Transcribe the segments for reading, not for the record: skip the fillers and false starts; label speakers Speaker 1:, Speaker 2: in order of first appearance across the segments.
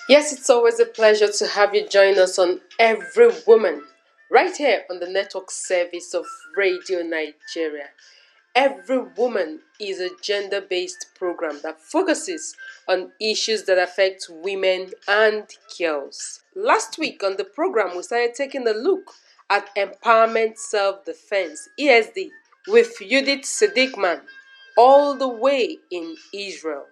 Speaker 1: Yes, it's always a pleasure to have you join us on Every Woman, right here on the network service of Radio Nigeria. Every Woman is a gender based program that focuses on issues that affect women and girls. Last week on the program, we started taking a look at Empowerment Self Defense ESD with Yehudit-Sidikman, all the way in Israel.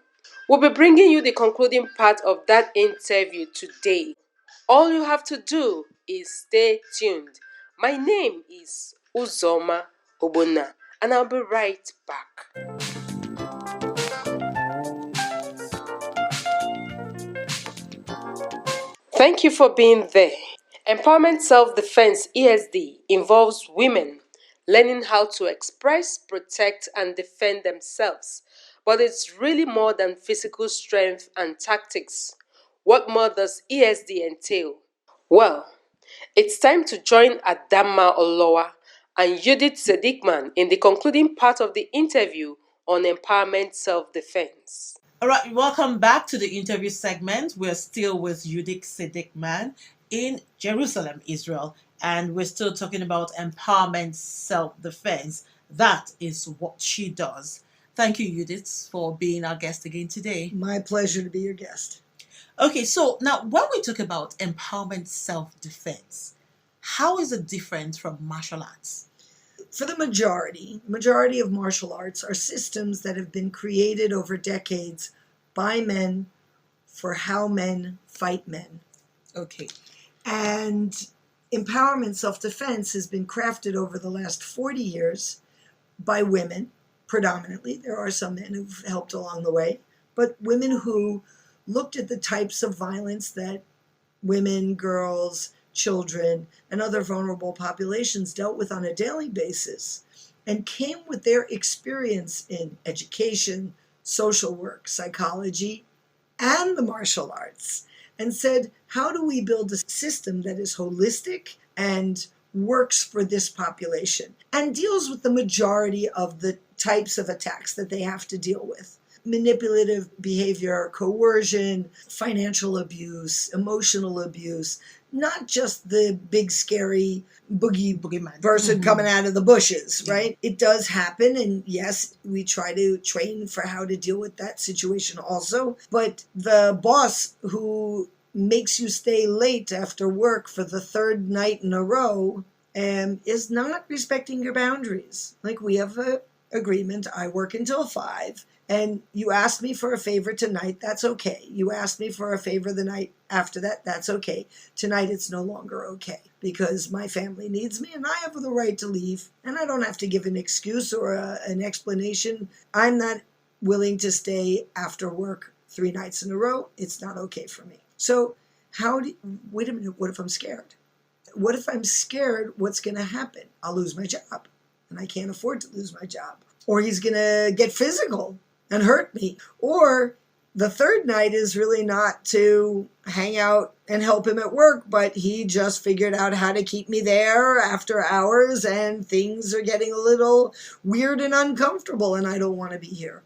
Speaker 1: We'll be bringing you the concluding part of that interview today. All you have to do is stay tuned. My name is Uzoma Obona, and I'll be right back. Thank you for being there. Empowerment Self-Defense ESD involves women learning how to express, protect, and defend themselves. But it's really more than physical strength and tactics. What more does ESD entail? Well, it's time to join Adanma Olowa and Yehudit-Sidikman in the concluding part of the interview on empowerment self-defense.
Speaker 2: All right, welcome back to the interview segment. We're still with Yehudit-Sidikman in Jerusalem, Israel, and we're still talking about empowerment self-defense. That is what she does. Thank you, Yehudit, for being our guest again today.
Speaker 3: My pleasure to be your guest.
Speaker 2: Okay, so now when we talk about empowerment self-defense, how is it different from martial arts?
Speaker 3: For the majority of martial arts are systems that have been created over decades by men for how men fight men.
Speaker 2: Okay.
Speaker 3: And empowerment self-defense has been crafted over the last 40 years by women, predominantly. There are some men who've helped along the way, but women who looked at the types of violence that women, girls, children, and other vulnerable populations dealt with on a daily basis and came with their experience in education, social work, psychology, and the martial arts and said, how do we build a system that is holistic and works for this population and deals with the majority of the types of attacks that they have to deal with? Manipulative behavior, coercion, financial abuse, emotional abuse, not just the big scary boogeyman person coming out of the bushes, right? It does happen, and yes, we try to train for how to deal with that situation also, but the boss who makes you stay late after work for the third night in a row is not respecting your boundaries. Like, we have an agreement, I work until 5, and you asked me for a favor tonight, that's okay. You asked me for a favor the night after that, that's okay. Tonight it's no longer okay because my family needs me and I have the right to leave and I don't have to give an excuse or an explanation. I'm not willing to stay after work 3 nights in a row. It's not okay for me. So wait a minute, what if I'm scared? What if I'm scared, what's going to happen? I'll lose my job and I can't afford to lose my job. Or he's going to get physical and hurt me. Or the third night is really not to hang out and help him at work, but he just figured out how to keep me there after hours and things are getting a little weird and uncomfortable and I don't want to be here.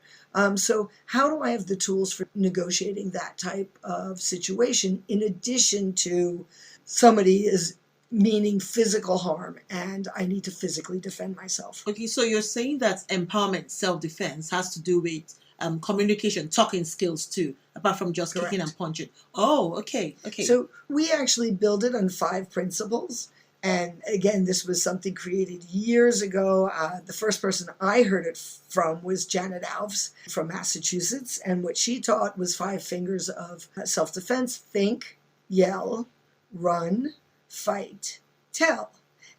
Speaker 3: So how do I have the tools for negotiating that type of situation in addition to somebody is meaning physical harm and I need to physically defend myself?
Speaker 2: Okay, so you're saying that empowerment self-defense has to do with communication, talking skills too, apart from just
Speaker 3: Correct.
Speaker 2: Kicking and punching. Oh, okay.
Speaker 3: So we actually build it on 5 principles. And again, this was something created years ago. The first person I heard it from was Janet Alves from Massachusetts. And what she taught was 5 fingers of self-defense: think, yell, run, fight, tell.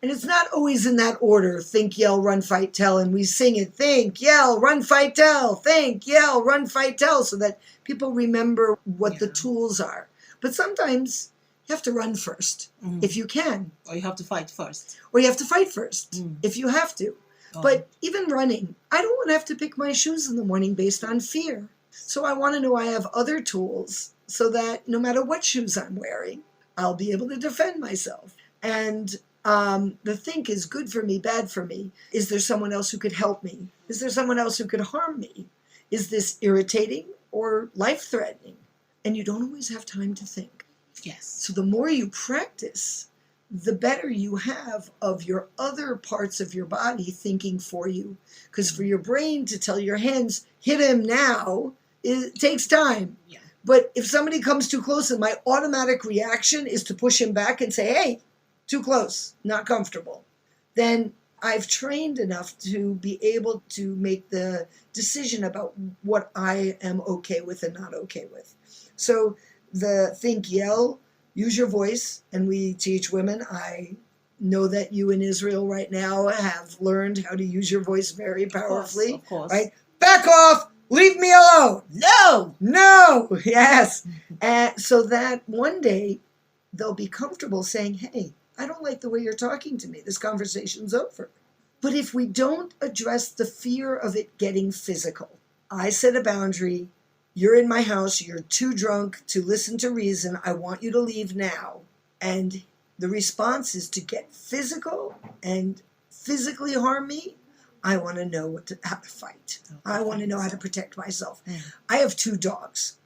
Speaker 3: And it's not always in that order: think, yell, run, fight, tell. And we sing it: think, yell, run, fight, tell, think, yell, run, fight, tell, so that people remember what the tools are. But sometimes you have to run first, if you can.
Speaker 2: Or you have to fight first.
Speaker 3: Or you have to fight first, if you have to. But even running, I don't want to have to pick my shoes in the morning based on fear. So I want to know I have other tools so that no matter what shoes I'm wearing, I'll be able to defend myself. And the think is good for me, bad for me. Is there someone else who could help me? Is there someone else who could harm me? Is this irritating or life-threatening? and you don't always have time to think.
Speaker 2: Yes.
Speaker 3: So the more you practice, the better you have of your other parts of your body thinking for you. Because for your brain to tell your hands, hit him now, it takes time.
Speaker 2: Yeah.
Speaker 3: But if somebody comes too close, and my automatic reaction is to push him back and say, hey, too close, not comfortable, then I've trained enough to be able to make the decision about what I am okay with and not okay with. So the think, yell, use your voice, and we teach women. I know that you in Israel right now have learned how to use your voice very powerfully.
Speaker 2: Of course.
Speaker 3: Right? Back off! Leave me alone! No! Yes! And so that one day they'll be comfortable saying, hey, I don't like the way you're talking to me. This conversation's over. But if we don't address the fear of it getting physical, I set a boundary. You're in my house. You're too drunk to listen to reason. I want you to leave now. And the response is to get physical and physically harm me. I want to know how to fight. I want to know how to protect myself. I have 2 dogs,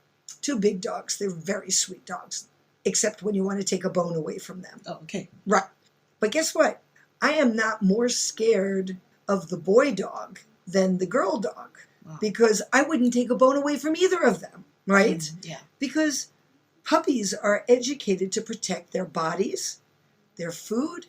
Speaker 3: 2 big dogs. They're very sweet dogs, except when you want to take a bone away from them.
Speaker 2: Oh, okay.
Speaker 3: Right. But guess what? I am not more scared of the boy dog than the girl dog.
Speaker 2: Wow.
Speaker 3: Because I wouldn't take a bone away from either of them, right?
Speaker 2: Yeah.
Speaker 3: Because puppies are educated to protect their bodies, their food,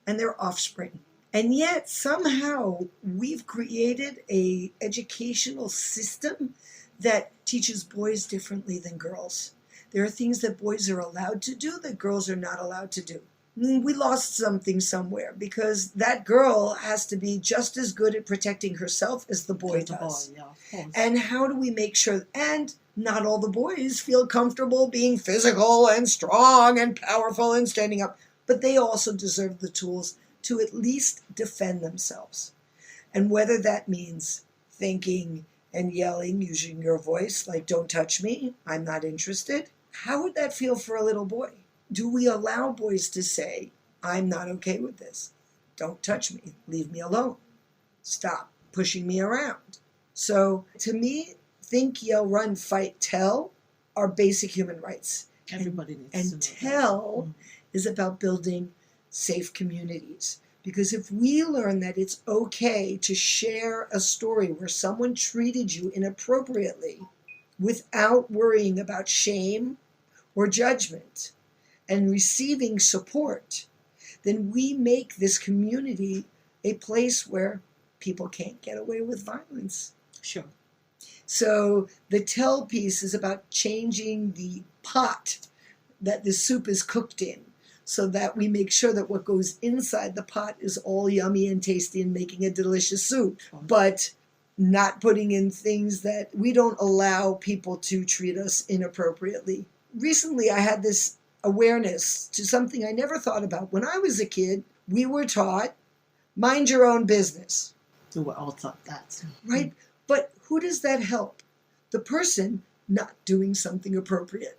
Speaker 3: and their offspring. And yet somehow we've created a educational system that teaches boys differently than girls. There are things that boys are allowed to do that girls are not allowed to do. We lost something somewhere because that girl has to be just as good at protecting herself as the boy does.
Speaker 2: Yeah, of course.
Speaker 3: And how do we make sure, and not all the boys feel comfortable being physical and strong and powerful and standing up, but they also deserve the tools to at least defend themselves. And whether that means thinking and yelling, using your voice, like, don't touch me, I'm not interested. How would that feel for a little boy? Do we allow boys to say, I'm not okay with this? Don't touch me. Leave me alone. Stop pushing me around. So to me, think, yell, run, fight, tell are basic human rights.
Speaker 2: Everybody needs to
Speaker 3: and
Speaker 2: know
Speaker 3: tell is about building safe communities. Because if we learn that it's okay to share a story where someone treated you inappropriately without worrying about shame or judgment and receiving support, then we make this community a place where people can't get away with violence.
Speaker 2: Sure.
Speaker 3: So the Tailpiece is about changing the pot that the soup is cooked in, so that we make sure that what goes inside the pot is all yummy and tasty and making a delicious soup, but not putting in things that we don't allow people to treat us inappropriately. Recently, I had this awareness to something I never thought about. When I was a kid, we were taught, mind your own business.
Speaker 2: We were all taught that.
Speaker 3: Right? But who does that help? The person not doing something appropriate.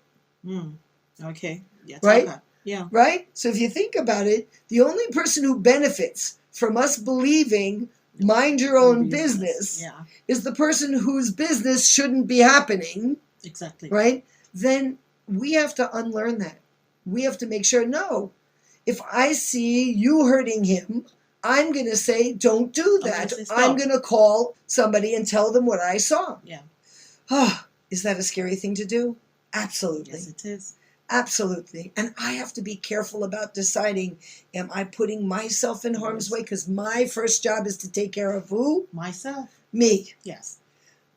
Speaker 2: Okay. Yeah,
Speaker 3: right?
Speaker 2: Yeah.
Speaker 3: Right? So if you think about it, the only person who benefits from us believing mind your own business is the person whose business shouldn't be happening.
Speaker 2: Exactly.
Speaker 3: Right? Then we have to unlearn that. We have to make sure, no, if I see you hurting him, I'm going to say, don't do that. I'm going to call somebody and tell them what I saw.
Speaker 2: Yeah.
Speaker 3: Oh, is that a scary thing to do? Absolutely.
Speaker 2: Yes, it is.
Speaker 3: Absolutely. And I have to be careful about deciding, am I putting myself in harm's way? Because my first job is to take care of who?
Speaker 2: Myself.
Speaker 3: Me.
Speaker 2: Yes.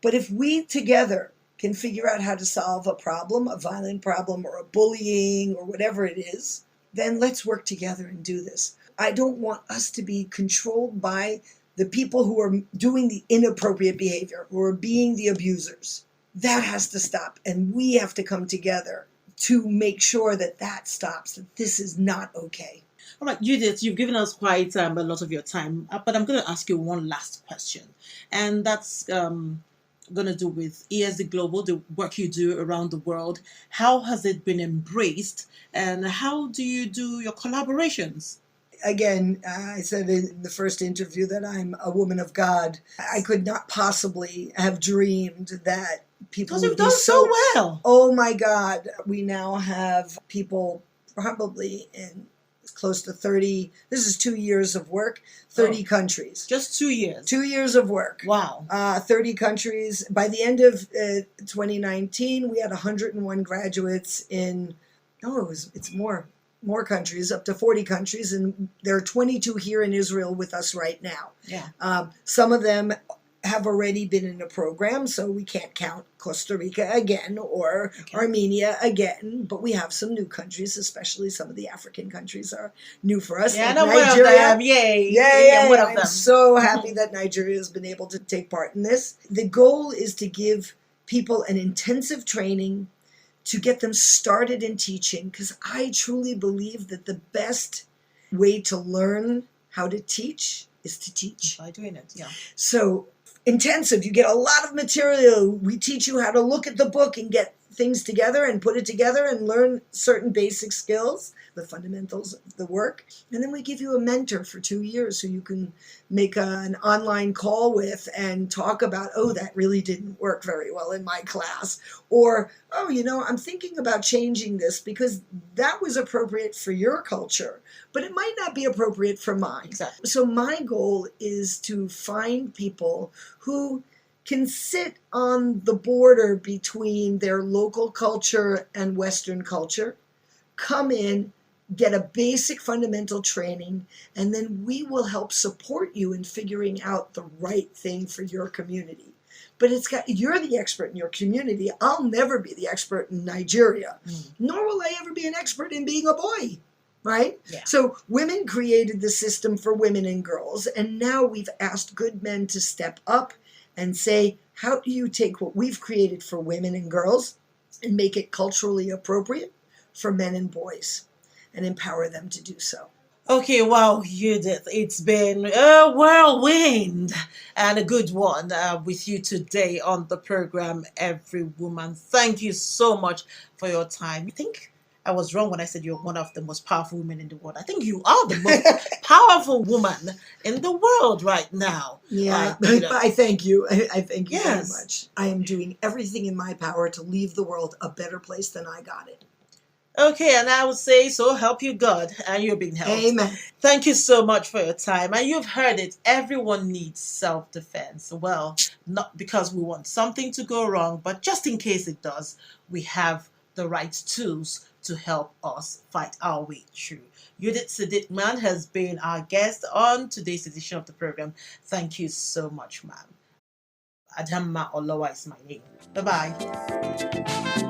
Speaker 3: But if we together can figure out how to solve a problem, a violent problem or a bullying or whatever it is, then let's work together and do this. I don't want us to be controlled by the people who are doing the inappropriate behavior, who are being the abusers. That has to stop. And we have to come together to make sure that that stops, that this is not okay.
Speaker 2: All right, Yehudit, you've given us quite a lot of your time, but I'm going to ask you one last question. And that's going to do with ESD Global, the work you do around the world. How has it been embraced, and how do you do your collaborations?
Speaker 3: Again, I said in the first interview that I'm a woman of God. I could not possibly have dreamed that people
Speaker 2: Because
Speaker 3: would
Speaker 2: you've
Speaker 3: be
Speaker 2: done so well.
Speaker 3: Oh my God. We now have people probably in close to 30, this is 2 years of work, 30 countries.
Speaker 2: Just 2 years.
Speaker 3: 2 years of work.
Speaker 2: Wow.
Speaker 3: 30 countries. By the end of 2019, we had 101 graduates in, it's more countries, up to 40 countries, and there are 22 here in Israel with us right now.
Speaker 2: Yeah.
Speaker 3: Some of them have already been in a program, so we can't count Costa Rica again or Armenia again, but we have some new countries, especially some of the African countries are new for us.
Speaker 2: Yeah,
Speaker 3: like
Speaker 2: I know
Speaker 3: Nigeria.
Speaker 2: one of them. Yay.
Speaker 3: Yeah,
Speaker 2: one of
Speaker 3: I'm
Speaker 2: them.
Speaker 3: so happy that Nigeria has been able to take part in this. The goal is to give people an intensive training to get them started in teaching, because I truly believe that the best way to learn how to teach is to teach.
Speaker 2: By doing it, yeah.
Speaker 3: So intensive, you get a lot of material. We teach you how to look at the book and get things together and put it together and learn certain basic skills, the fundamentals of the work. And then we give you a mentor for 2 years who you can make an online call with and talk about, that really didn't work very well in my class. Or, I'm thinking about changing this because that was appropriate for your culture, but it might not be appropriate for mine.
Speaker 2: Exactly.
Speaker 3: So my goal is to find people who can sit on the border between their local culture and Western culture, come in, get a basic fundamental training, and then we will help support you in figuring out the right thing for your community. But you're the expert in your community. I'll never be the expert in Nigeria, nor will I ever be an expert in being a boy. Right?
Speaker 2: Yeah.
Speaker 3: So women created the system for women and girls, and now we've asked good men to step up and say, how do you take what we've created for women and girls and make it culturally appropriate for men and boys and empower them to do so?
Speaker 2: Okay, wow, Yehudit, it's been a whirlwind and a good one with you today on the program, Every Woman. Thank you so much for your time. I think I was wrong when I said you're one of the most powerful women in the world. I think you are the most powerful woman in the world right now.
Speaker 3: Yeah, I thank you. I thank you very
Speaker 2: Yes.
Speaker 3: much. I am doing everything in my power to leave the world a better place than I got it.
Speaker 2: Okay, and I would say, so help you God, and you're being helped.
Speaker 3: Amen.
Speaker 2: Thank you so much for your time. And you've heard it, everyone needs self-defense. Well, not because we want something to go wrong, but just in case it does, we have the right tools to help us fight our way through. Yehudit-Sidikman has been our guest on today's edition of the program. Thank you so much, ma'am. Adanma Olowa is my name. Bye-bye.